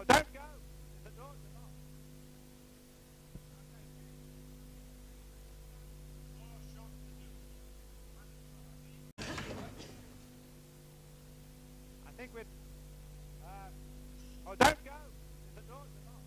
don't go. The doors are locked. I think we're... oh, don't go. The doors are locked.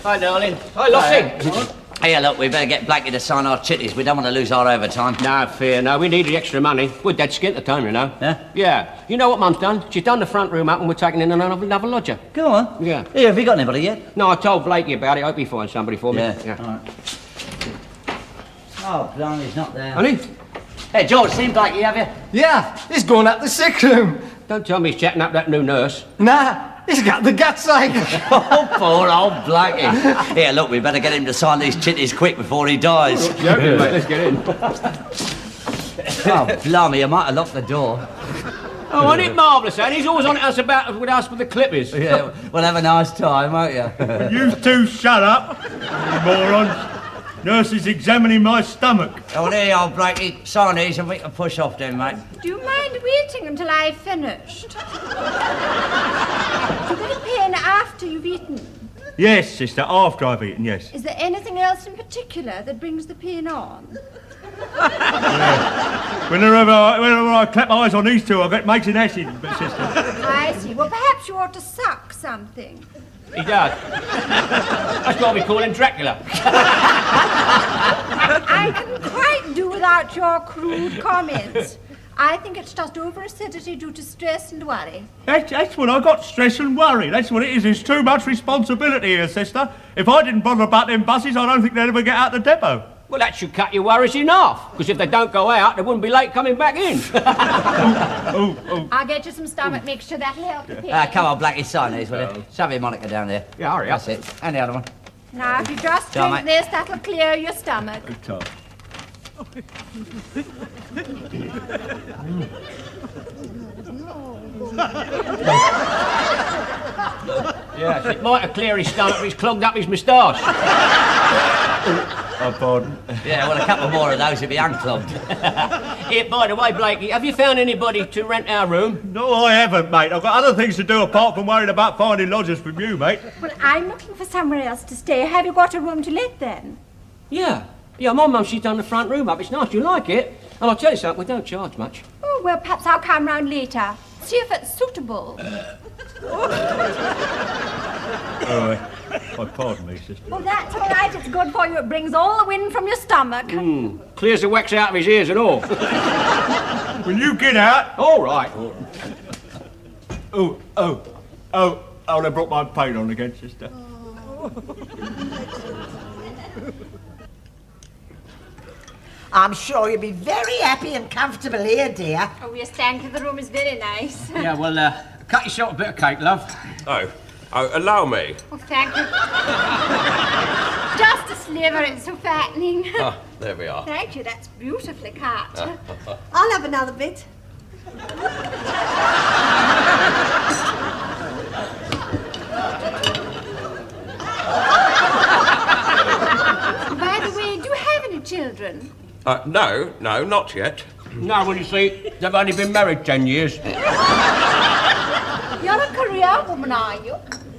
Hi, darling. Hi, Lossie. Hey, look, we better get Blackie to sign our chitties. We don't want to lose our overtime. No, fear, no. We need the extra money. We're dead skint at the time, you know. Yeah? Yeah. You know what Mum's done? She's done the front room up and we're taking in another lodger. Go on. Yeah. Here, have you got anybody yet? No, I told Blakey about it. I hope he finds somebody for me. Yeah. All right. Oh, blimey, he's not there. Honey? Hey, George, seen Blakey, have you? Yeah, he's gone up the sick room. Don't tell me he's chatting up that new nurse. Nah, he's got the guts ache. Oh, poor old Blackie. Here, look, we better get him to sign these chitties quick before he dies. Joking, mate. Let's get in. Oh, blimey, you might have locked the door. Oh, isn't it marvellous, and he's always on at us with us with the clippers. Yeah, we'll have a nice time, won't you? You two shut up, you morons. Nurse is examining my stomach. Oh, there you are, Blakey. Sign these and we can push off then, mate. Do you mind waiting until I've finished? Do you get a pain after you've eaten? Yes, sister, after I've eaten, yes. Is there anything else in particular that brings the pain on? Whenever I clap eyes on these two, it makes an acid, sister. I see. Well, perhaps you ought to suck something. He does. That's what we call him Dracula. I can quite do without your crude comments. I think it's just over-acidity due to stress and worry. That's what I got, stress and worry. That's what it is. There's too much responsibility here, sister. If I didn't bother about them buses, I don't think they'd ever get out the depot. Well, that should cut your worries in half, because if they don't go out, they wouldn't be late coming back in. I'll get you some stomach mixture, that'll help the pain. Come on, Blackie, sign these, will you? Shove your Monica down there. Yeah, hurry up. That's it. And the other one. Now, if you just Go on, drink mate. this, that'll clear your stomach. Yes, it might have cleared his stomach, but he's clogged up his moustache. Oh, pardon. Yeah, well, a couple more of those would be unclogged. Here, by the way, Blakey, have you found anybody to rent our room? No, I haven't, mate. I've got other things to do apart from worrying about finding lodgers from you, mate. Well, I'm looking for somewhere else to stay. Have you got a room to let then? Yeah. Yeah, my mum, she's done the front room up. It's nice, you like it. And I'll tell you something, we don't charge much. Oh, well, perhaps I'll come round later. See if it's suitable. Oh, pardon me, sister. Well, that's all right. It's good for you. It brings all the wind from your stomach. Clears the wax out of his ears and all. Will you get out? All right. Oh, they brought my paint on again, sister. I'm sure you'll be very happy and comfortable here, dear. Oh, yes, thank you. The room is very nice. Yeah, well, cut yourself a bit of cake, love. Oh, allow me. Oh, thank you. Just a sliver. It's so fattening. Ah, there we are. Thank you. That's beautifully cut. I'll have another bit. By the way, do you have any children? No, not yet. No, well, you see, they've only been married 10 years. You're a career woman, are you?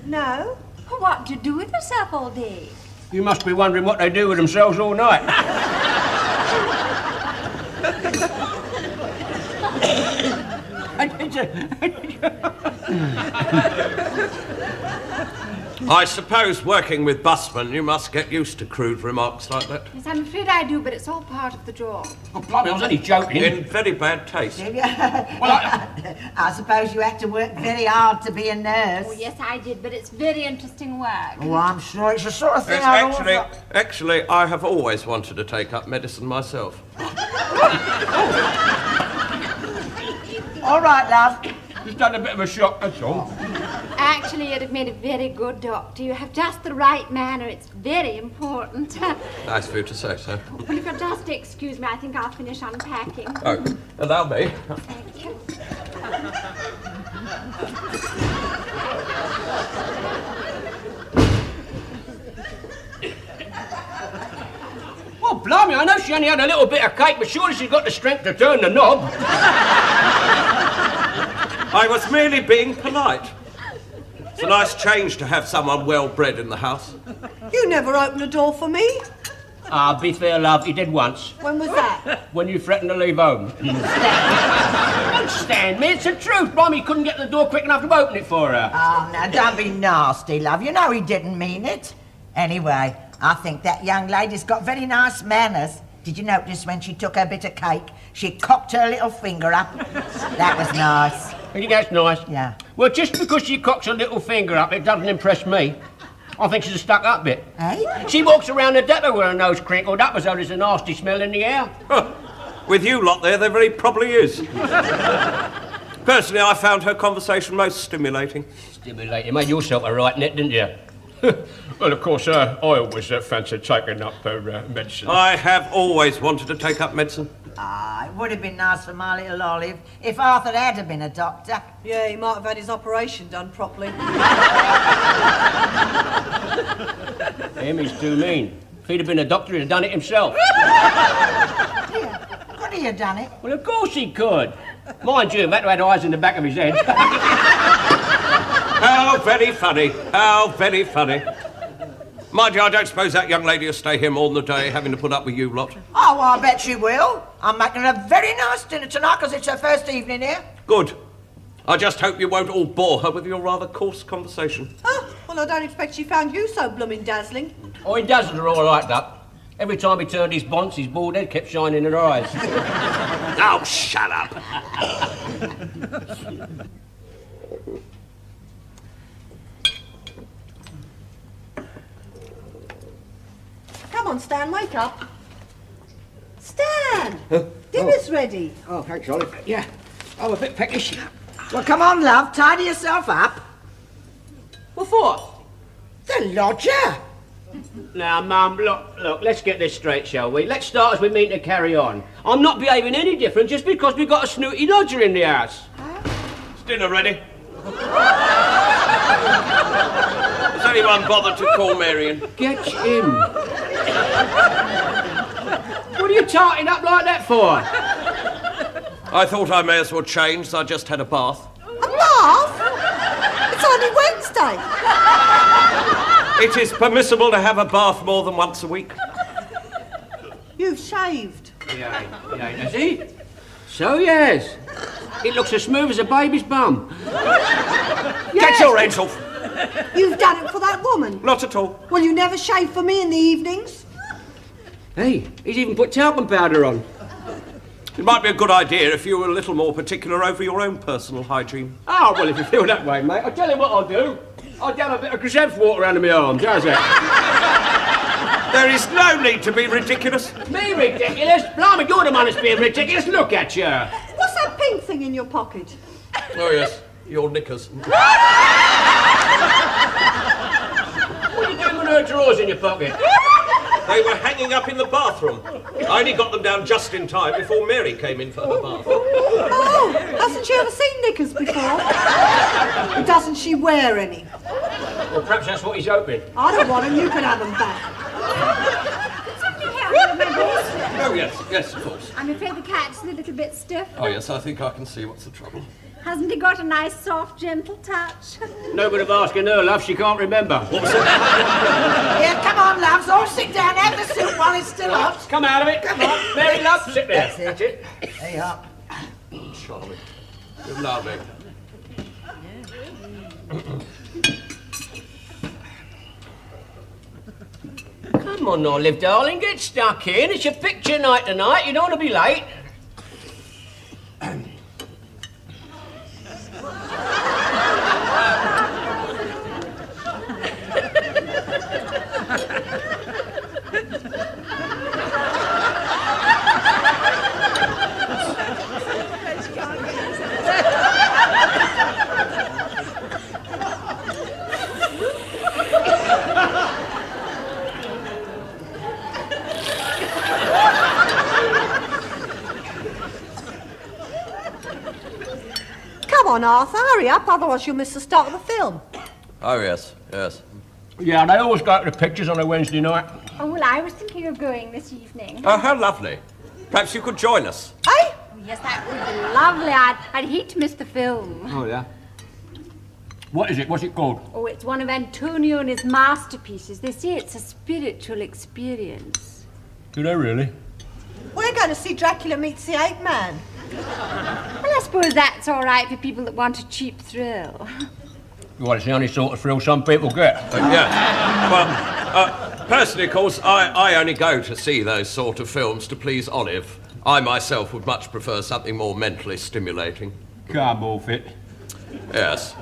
No. Well, what do you do with yourself all day? You must be wondering what they do with themselves all night. I suppose working with busmen, you must get used to crude remarks like that. Yes, I'm afraid I do, but it's all part of the job. Oh, blimey, I was only joking. In very bad taste. Well, I suppose you had to work very hard to be a nurse. Oh, yes, I did, but it's very interesting work. Oh, I'm sure it's the sort of thing Yes, actually, I have always wanted to take up medicine myself. All right, love. Just had a bit of a shock, that's all. Actually, you'd have made a very good doctor. You have just the right manner. It's very important. Nice of you to say so. Well, if you'll just excuse me, I think I'll finish unpacking. Oh, allow me. Thank you. Well, blimey, I know she only had a little bit of cake, but surely she's got the strength to turn the knob. I was merely being polite. It's a nice change to have someone well-bred in the house. You never opened the door for me. Ah, be fair, love, he did once. When was that? When you threatened to leave home. Don't stand me, it's the truth. Blimey, he couldn't get the door quick enough to open it for her. Oh, now, don't be nasty, love. You know he didn't mean it. Anyway, I think that young lady's got very nice manners. Did you notice when she took her bit of cake, she cocked her little finger up? That was nice. You think that's nice? Yeah. Well, just because she cocks her little finger up, it doesn't impress me. I think she's a stuck-up bit. Eh? She walks around the depot with her nose crinkled up as though there's a nasty smell in the air. Huh. With you lot there very probably is. Personally, I found her conversation most stimulating. Stimulating. Made yourself a right net, didn't you? Well, of course, I always fancied taking up medicine. I have always wanted to take up medicine. Ah, it would have been nice for my little Olive if Arthur had have been a doctor. Yeah, he might have had his operation done properly. Amy's too mean. If he'd have been a doctor, he'd have done it himself. Could he have done it? Well, of course he could. Mind you, that had eyes in the back of his head. How very funny. How very funny. Mind you, I don't suppose that young lady will stay here more than a day having to put up with you lot. Oh, I bet she will. I'm making her a very nice dinner tonight because it's her first evening here. Good. I just hope you won't all bore her with your rather coarse conversation. Oh, well, I don't expect she found you so blooming dazzling. Oh, he doesn't her all like that. Every time he turned his bonce, his bald head kept shining in her eyes. Oh, shut up. Come on, Stan, wake up. Stan! Dinner's ready. Oh, thanks, Olive. Yeah, I'm a bit peckish. Well, come on, love. Tidy yourself up. What for? The lodger. Now, Mum, look, let's get this straight, shall we? Let's start as we mean to carry on. I'm not behaving any different just because we've got a snooty lodger in the house. Is dinner ready? Has anyone bothered to call Marion? Get him. What are you tarting up like that for? I thought I may as well change, so I just had a bath. A bath? It's only Wednesday. It is permissible to have a bath more than once a week. You've shaved. Yeah, has he? So yes. It looks as smooth as a baby's bum. Get your heads off. You've done it for that woman. Not at all. Well, you never shave for me in the evenings. Hey, he's even put talcum powder on. It might be a good idea if you were a little more particular over your own personal hygiene. Oh, well, if you feel that way, mate, I'll tell you what I'll do. I'll dab a bit of Grisette water under my arms, how's that? There is no need to be ridiculous. Me ridiculous? Blimey, you're the one that's being ridiculous. Look at you. What's that pink thing in your pocket? Oh, yes, your knickers. What are you doing with her drawers in your pocket? They were hanging up in the bathroom. I only got them down just in time before Mary came in for her bath. Oh, hasn't she ever seen knickers before? And doesn't she wear any? Well, perhaps that's what he's hoping. I don't want them, you can have them back. Something happened with my voice. Oh, yes, of course. I'm afraid the cat's a little bit stiff. Oh, yes, I think I can see what's the trouble. Hasn't he got a nice, soft, gentle touch? No good of asking her, love, she can't remember. Here, come on, loves. All sit down. Have the soup while it's still hot. Come out of it. Come on. Mary, love, sit there. That's it. There you are. Charming. Good lovely. Come on, Olive, darling, get stuck in. It's your picture night tonight. You don't want to be late. Come on, Arthur, hurry up, otherwise you'll miss the start of the film. Oh, yes, yes. Yeah, they always go to the pictures on a Wednesday night. Oh, well, I was thinking of going this evening. Oh, how lovely. Perhaps you could join us. Eh? Oh, yes, that would be lovely. I'd hate to miss the film. Oh, yeah? What is it? What's it called? Oh, it's one of Antonio's masterpieces. They say it's a spiritual experience. Do they really? We're going to see Dracula meets the Ape Man. Well, I suppose that's all right for people that want a cheap thrill. Well, it's the only sort of thrill some people get. Yeah. Well, personally, of course, I only go to see those sort of films to please Olive. I myself would much prefer something more mentally stimulating. Come off it. Yes.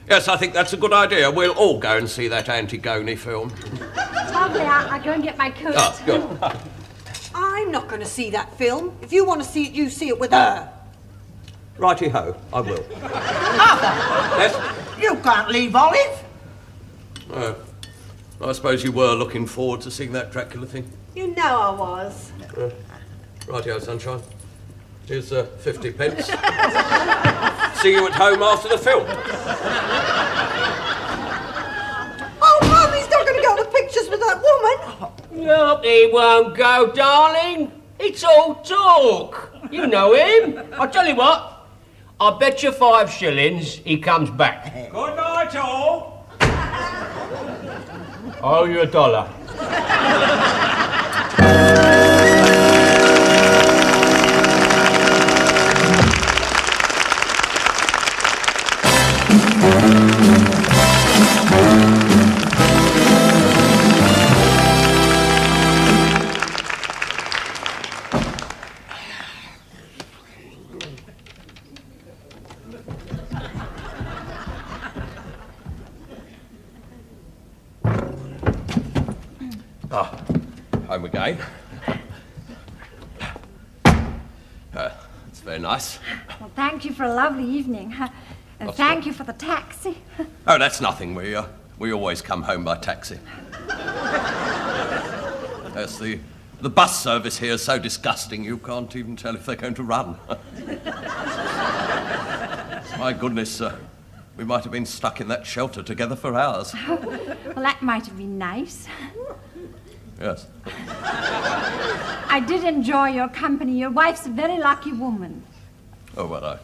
Yes, I think that's a good idea. We'll all go and see that Antigone film. Lovely. I'll go and get my coat. Ah, good. I'm not going to see that film. If you want to see it, you see it with her. Righty-ho, I will. Arthur, Yes? you can't leave Olive. I suppose you were looking forward to seeing that Dracula thing. You know I was. Righty-ho, sunshine. Here's 50 pence. See you at home after the film. Oh, Mum, he's not going to go to the pictures with that woman. No, he won't go, darling. It's all talk. You know him. I'll tell you what. I bet you 5 shillings he comes back. Good night, all. Oh, you $1. Home again. It's very nice. Well, thank you for a lovely evening. And thank you for the taxi. Oh, that's nothing. We always come home by taxi. Yes, the bus service here is so disgusting you can't even tell if they're going to run. My goodness, we might have been stuck in that shelter together for hours. Well, that might have been nice. Yes. I did enjoy your company. Your wife's a very lucky woman. Oh, well,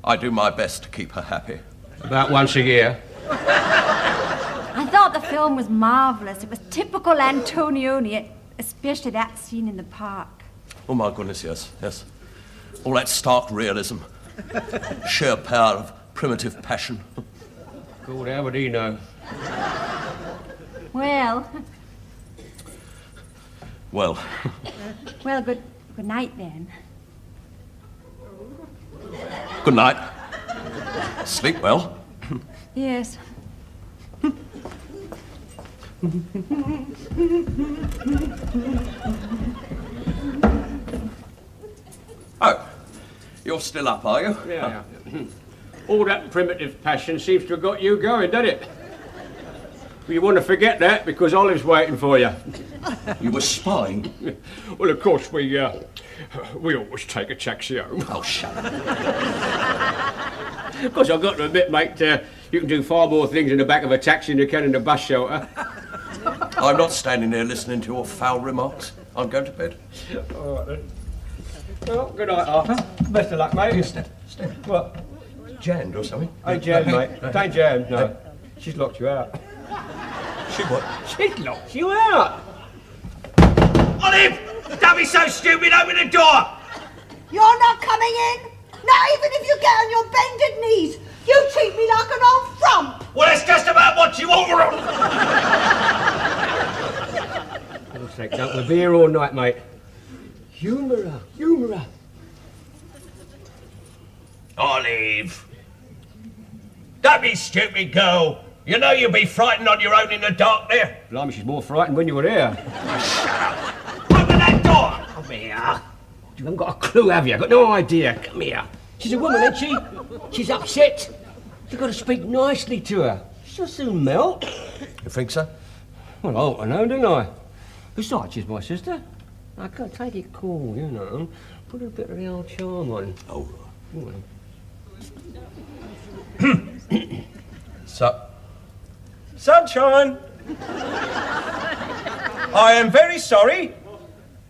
I do my best to keep her happy. About once a year. I thought the film was marvellous. It was typical Antonioni, especially that scene in the park. Oh, my goodness, yes, yes. All that stark realism. Sheer power of primitive passion. God, how would he know? Well, Well, good night then. good night. Sleep well. Yes. Oh, you're still up, are you? Yeah. All that primitive passion seems to have got you going, doesn't it? Well, you want to forget that because Olive's waiting for you. You were spying? Well, of course, we always take a taxi home. Oh, shut up. Of course, I've got to admit, mate, you can do far more things in the back of a taxi than you can in the bus shelter. I'm not standing there listening to your foul remarks. I'm going to bed. All right, then. Well, good night, Arthur. Best of luck, mate. Step. What? Jammed or something? Ain't jammed, mate. It ain't jammed, no. She's locked you out. She what? She's locked you out. Olive! Don't be so stupid, open the door! You're not coming in? Not even if you get on your bended knees. You treat me like an old frump. Well, that's just about what you over on. sake, don't we be here all night, mate? Humour her. Olive! Don't be stupid, girl. You know you'll be frightened on your own in the dark there. Blimey, she's more frightened when you were here. Open that door! Come here. You haven't got a clue, have you? Got no idea. Come here. She's a woman, isn't she? She's upset. You've got to speak nicely to her. She'll soon melt. You think so? Well, I ought to know, don't I? Besides, she's my sister. I can't take it cool, you know. Put a bit of the old charm on. Oh, Well. Sunshine! I am very sorry.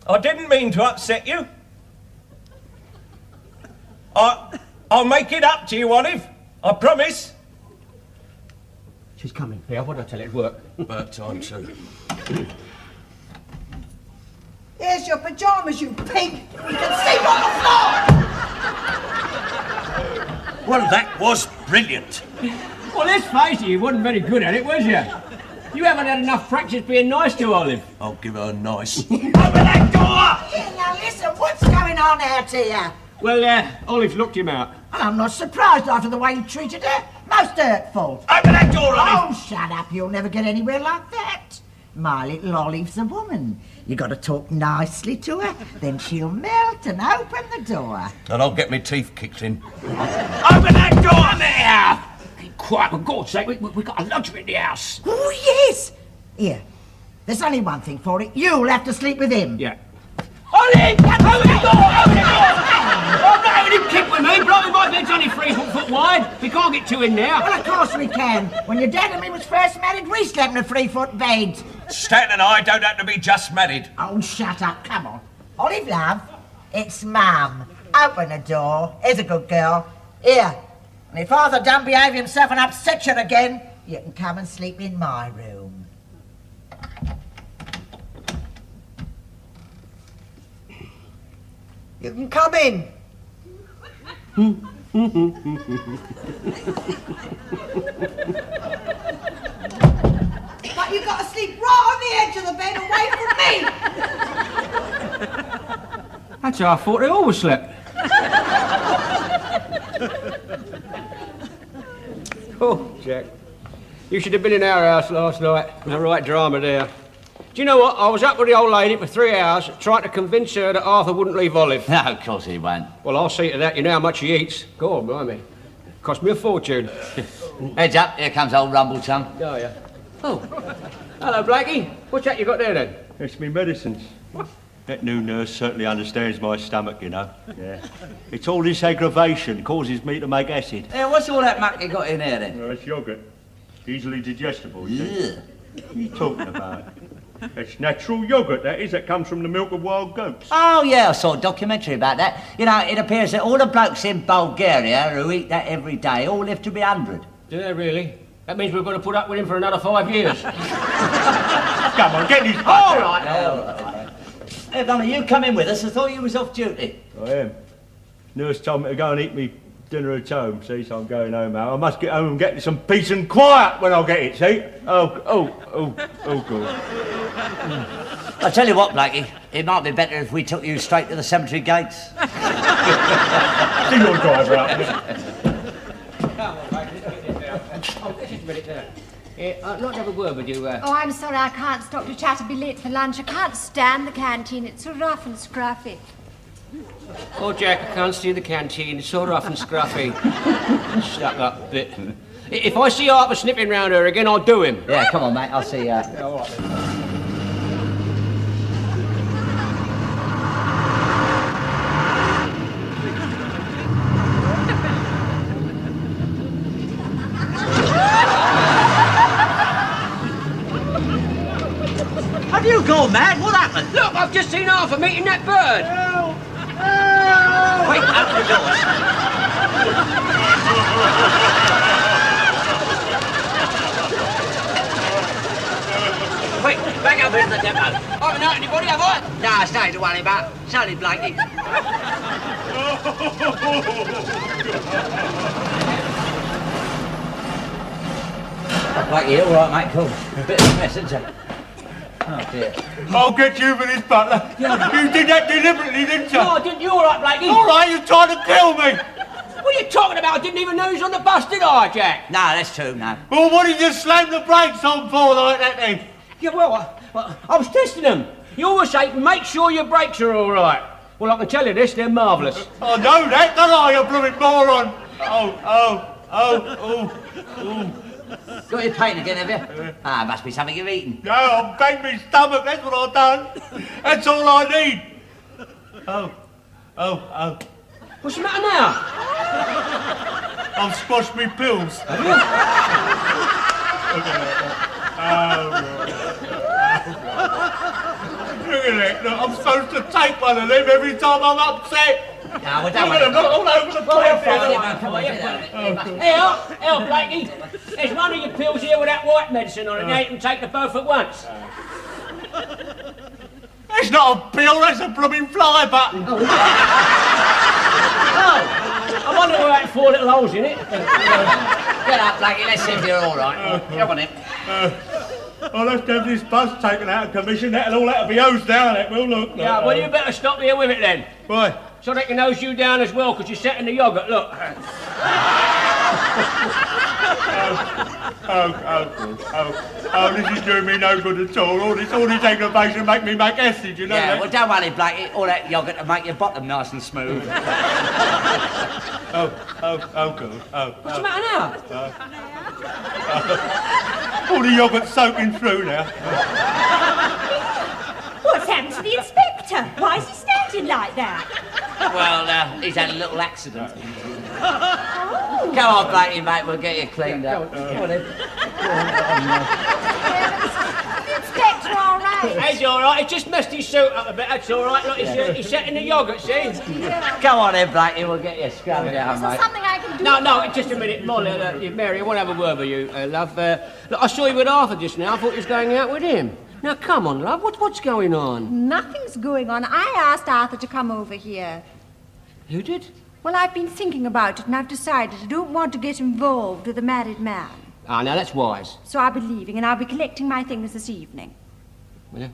I didn't mean to upset you. I'll make it up to you, Olive. I promise. She's coming. Yeah, what did I tell you? It work. About time, too. Here's your pyjamas, you pig. You can sleep on the floor. Well, that was brilliant. Well, let's face it, you wasn't very good at it, was you? You haven't had enough practice being nice to Olive. I'll give her a nice. Open that door! Yeah, now listen, what's going on out here? Well, Olive's looked him out. I'm not surprised after the way you treated her. Most hurtful. Open that door, Olive! Oh, shut up. You'll never get anywhere like that. My little Olive's a woman. You got to talk nicely to her, then she'll melt and open the door. And I'll get my teeth kicked in. Open that door! There! Keep quiet, for God's sake. We've got a lodger in the house. Oh, yes. Here, there's only one thing for it. You'll have to sleep with him. Yeah. Olive! Open the door! Open the door! I'm not having him kick with me. Blimey, my bed's only 3 foot wide. We can't get two in there. Well, of course we can. When your dad and me was first married, we slept in a 3-foot bed. Stan and I don't have to be just married. Oh, shut up. Come on. Olive, love, it's Mum. Open the door. Here's a good girl. Here. And if Father don't behave himself and upset you again, you can come and sleep in my room. You can come in. But you've got to sleep right on the edge of the bed away from me. That's how I thought they always slept. Oh, Jack. You should have been in our house last night. It was a right drama there. Do you know what? I was up with the old lady for 3 hours trying to convince her that Arthur wouldn't leave Olive. No, of course he won't. Well, I'll see to that. You know how much he eats. Go on, blimey. Cost me a fortune. Heads up, here comes old Rumble-tongue. Oh, yeah. Oh. Hello, Blackie. What's that you got there, then? It's me medicines. That new nurse certainly understands my stomach, you know. Yeah. It's all this aggravation causes me to make acid. Yeah, what's all that muck you got in here, then? Well, it's yoghurt. Easily digestible, you see. Yeah. What are you talking about? It's natural yoghurt, that is. That comes from the milk of wild goats. Oh, yeah, I saw a documentary about that. You know, it appears that all the blokes in Bulgaria who eat that every day all live to be 100. Yeah, really? That means we've got to put up with him for another 5 years. Come on, get these All right, all right. Hey, Bunny, you come in with us. I thought you was off duty. I am. Nurse told me to go and eat me dinner at home, see, so I'm going home now. I must get home and get some peace and quiet when I get it, see? Oh, good. I'll tell you what, Blackie, it might be better if we took you straight to the cemetery gates. See your driver out there. Come on, mate, let's get this down. Oh, just a minute there. I'd like to have a word with you. Oh, I'm sorry, I can't stop to chat. I'll be late for lunch. I can't stand the canteen. It's so rough and scruffy. Oh, Jack, I can't see the canteen. It's so rough and scruffy. Stuck up a bit. If I see Arthur sniffing round her again, I'll do him. Yeah, come on, mate, I'll see you. Yeah, all right. Have you gone mad? What happened? Look, I've just seen Arthur meeting that bird. Wait, open the doors. Wait, back up here in the depot. I haven't hurt anybody, have I? No, it's nothing to worry about. It's only Blakey. Blakey, all right, mate, cool. Bit of a mess, isn't it? Oh, dear. I'll get you for this, butler. You did that deliberately, didn't you? No, I didn't. You all right, Blakey? All right, you're trying to kill me. What are you talking about? I didn't even know he was on the bus, did I, Jack? No, that's true, no. Well, what did you slam the brakes on for like that then? Yeah, well, I was testing them. You always say, make sure your brakes are all right. Well, I can tell you this, they're marvellous. I know that, don't I, you blooming moron? Got your pain again, have you? Ah, must be something you've eaten. No, I've banged my stomach, that's what I've done. That's all I need. What's the matter now? I've squashed my pills. Have you? Look at that, look, I'm supposed to take one of them every time I'm upset. No, we Look don't at them, look, all over the place. Come on, Here, Blakey. There's one of your pills here with that white medicine on it. You ain't can take them both at once. That's not a pill, that's a blooming fly button. Oh, I wonder where that 4 little holes in it. Get up, Blakey, let's see if you're all right. Come on in. I'll have to have this bus taken out of commission, that'll all have to be hosed down, that will, look. Yeah, well, you better stop here with it then. Why? So they can hose you down as well, because you're setting the yoghurt, look. This is doing me no good at all. All this aggravation make me make acid, you know Yeah, that? well, don't worry, Blakey. All that yoghurt to make your bottom nice and smooth. Good. What's the matter now? All the yoghurt's soaking through now. What's happened to the inspector? Why is he standing like that? Well, he's had a little accident. Come on, Blakey, mate, we'll get you cleaned up. Come on in. The inspector, all right? He's all right. He just messed his suit up a bit. That's all right. Look, he's setting the yoghurt, see? Come on in, Blakey, we'll get you scrubbed down, Is there mate. something I can do? No, just a minute. Molly, Mary, I want to have a word with you, love. Look, I saw you with Arthur just now. I thought you was going out with him. Now, come on, love. What's going on? Nothing's going on. I asked Arthur to come over here. You did? Well, I've been thinking about it and I've decided I don't want to get involved with a married man. Ah, now that's wise. So I'll be leaving and I'll be collecting my things this evening. Will you?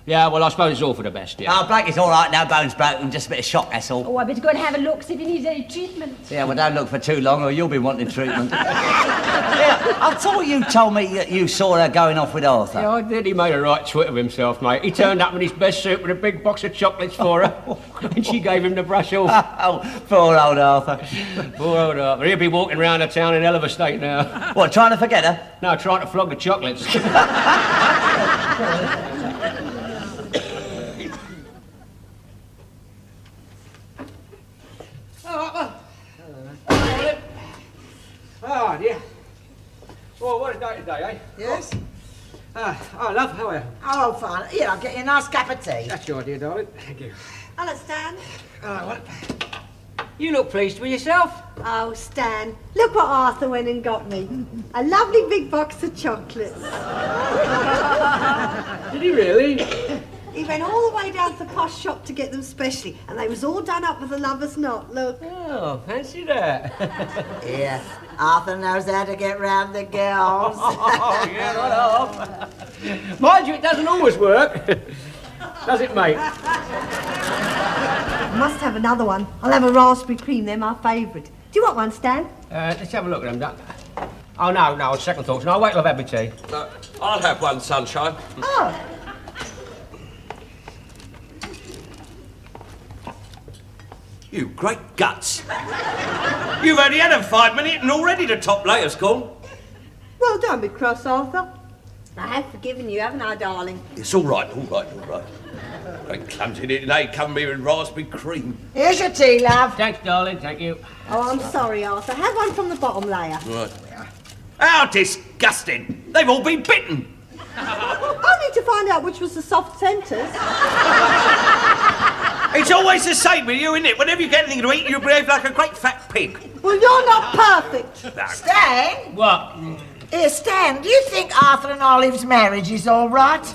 Yeah, well, I suppose it's all for the best, yeah. Oh, Blakey's all right, no bones broken, just a bit of shock, that's all. Oh, I better go and have a look, see if he needs any treatment. Yeah, well, don't look for too long or you'll be wanting treatment. Yeah, I thought you told me that you saw her going off with Arthur. Yeah, I did. He made a right twit of himself, mate. He turned up in his best suit with a big box of chocolates for her, and she gave him the brush off. Oh, poor old Arthur. Poor old Arthur. He'll be walking round the town in hell of a state now. What, trying to forget her? No, trying to flog the chocolates. Oh, dear. Well, what a day today, eh? Yes? Oh, love, how are you? Oh, fine. Here, I'll get you a nice cup of tea. That's your idea, darling. Thank you. Hello, Stan. What? You look pleased with yourself. Oh, Stan, look what Arthur went and got me. A lovely big box of chocolates. Did he really? He went all the way down to the posh shop to get them specially, and they was all done up with a lover's knot, look. Oh, fancy that. Yeah, Arthur knows how to get round the girls. Oh, yeah, right off. Mind you, it doesn't always work. Does it, mate? I must have another one. I'll have a raspberry cream, they're my favourite. Do you want one, Stan? Let's have a look at them, Duck. Oh, no, second thoughts. No, wait till I've had my tea. I'll have one, sunshine. Oh. You great guts. You've only had a 5 minute and already the top layer's gone. Well, don't be cross, Arthur. I have forgiven you, haven't I, darling? It's all right. Ain't clumsy, it ain't come here in raspberry cream. Here's your tea, love. Thanks, darling, thank you. Oh, I'm sorry, Arthur. Have one from the bottom layer. Right. How disgusting! They've all been bitten. I need to find out which was the soft centres. It's always the same with you, isn't it? Whenever you get anything to eat, you behave like a great fat pig. Well, you're not perfect. Stan? What? Here, Stan, do you think Arthur and Olive's marriage is all right?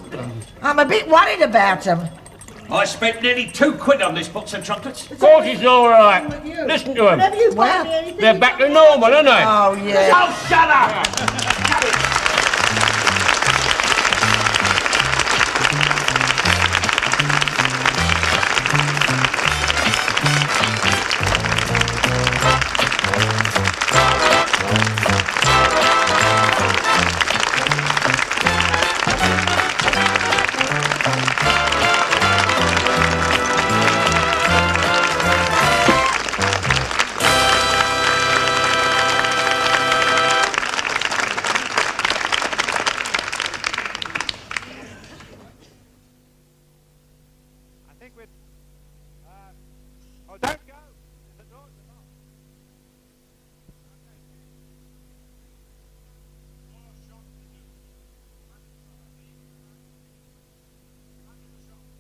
I'm a bit worried about them. I spent nearly £2 on this box of chocolates. Of course he's all right. Listen to him. Whenever you buy Well, me anything... They're back to normal, aren't they? Oh, yeah. Oh, shut up!